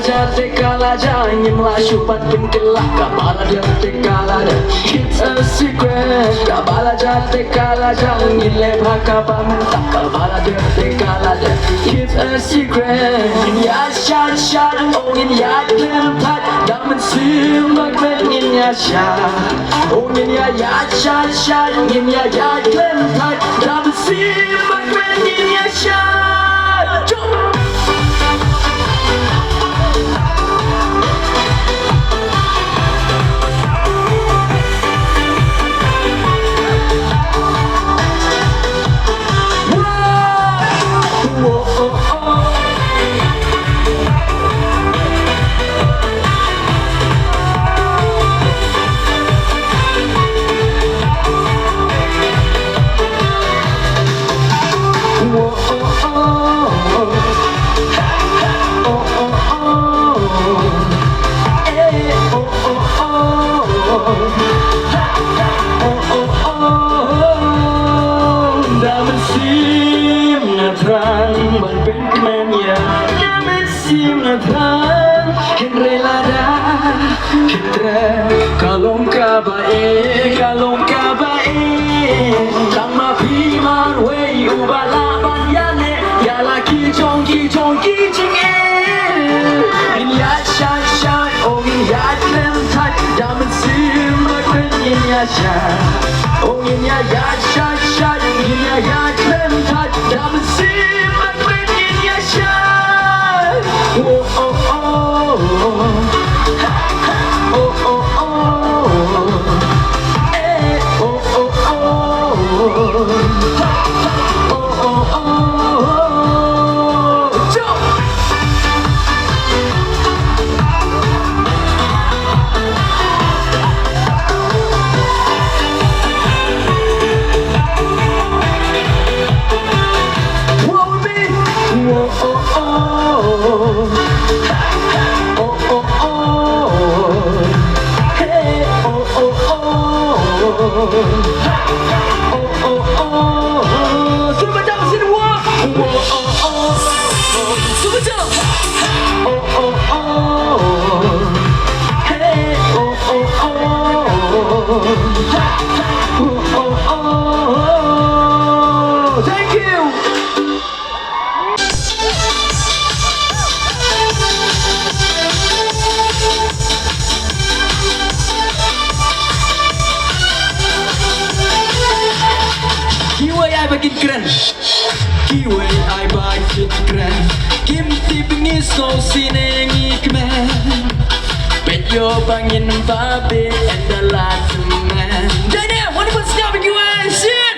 tekalaja ingin melasyu patung kelak kabala dia tekalada. It's a secret kabalaja tekalaja ingin lebah kabah mentah kabala dia tekalada. It's a secret ya shad shad ongin ya kelpat damen simak ingin ya shad ongin ya shad shad ingin ya kelpat damen simak ingin ya shad.มันเป็นแม่ยายังไม่สิ้นทางเห็นเรลาดาเห็นแร่กาลงกาบาเอกาลงกาบาเอตั้งมาพี่มันเวยูบาลาบันยาเนยาลากีจงกีจงกีจิงเออินยาชาชาโออินยาเคลมทัดดามันซิมมาเป็นอินยาชาโออินยายาชาชาอินยายาเคลมทัดดามันซิmakin keren. Kiwe ai makin keren. Kim tipingi so sinengi kemen. Bet yo bangin babe and the last man. Jadi, wonderful stuff kiwe shit.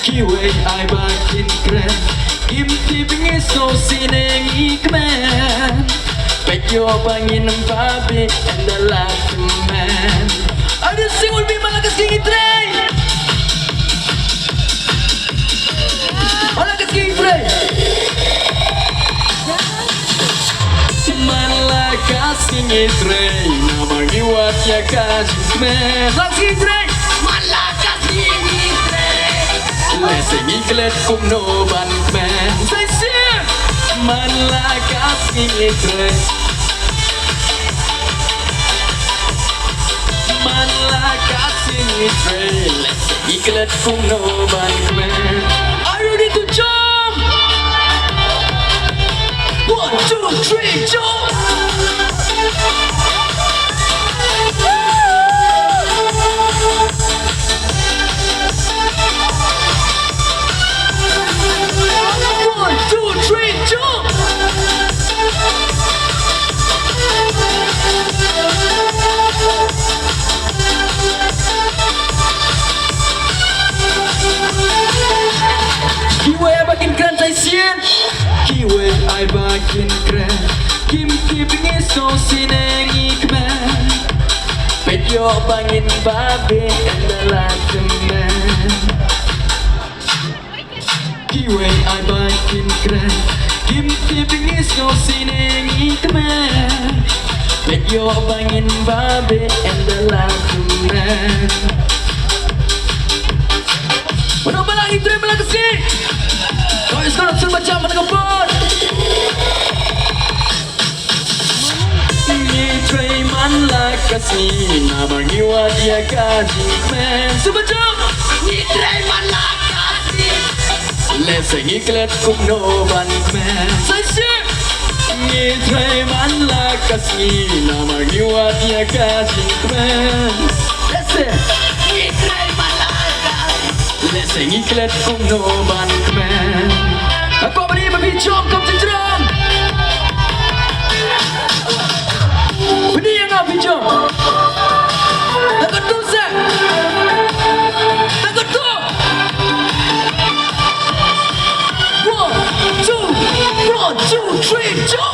Kiwe ai makin keren. Kim tipingi so sinengi kemen. Bet yo bangin babe and the last man. Ada sing ulbi malakas kini tray. Olha que gameplay. Malakas kini tray. Nama giwatnya kasih Lagi tray. Malakas kini tray. Leseng iklet kum no ban men. Say shit. Malakas kini tray. Malakas kini tray. Leseng iklet kum no ban men. To jump! 1, 2, 3, jump! Kiwe ai makin keren. Kim tipingi so sinengi kemen. Bet yo bangin babe and the last man. Kiwe ai makin keren. Kim tipingi so sinengi kemen. Bet yo bangin babe and the last man. Mana lagi terima kasih. Kau sekarang sudah baca mana kabar? kasih nama ngiwa dia kaji men sebajang Nitray malakasi leseng iklet kung no ban men Sasya ngitay man la kasih nama ngiwa dia kaji men leseng Nitray malakasi leseng iklet kung no ban men ako beri babi jom kau cenderung beri yang api jom takut dosa takut tu 1, 2, 3, jom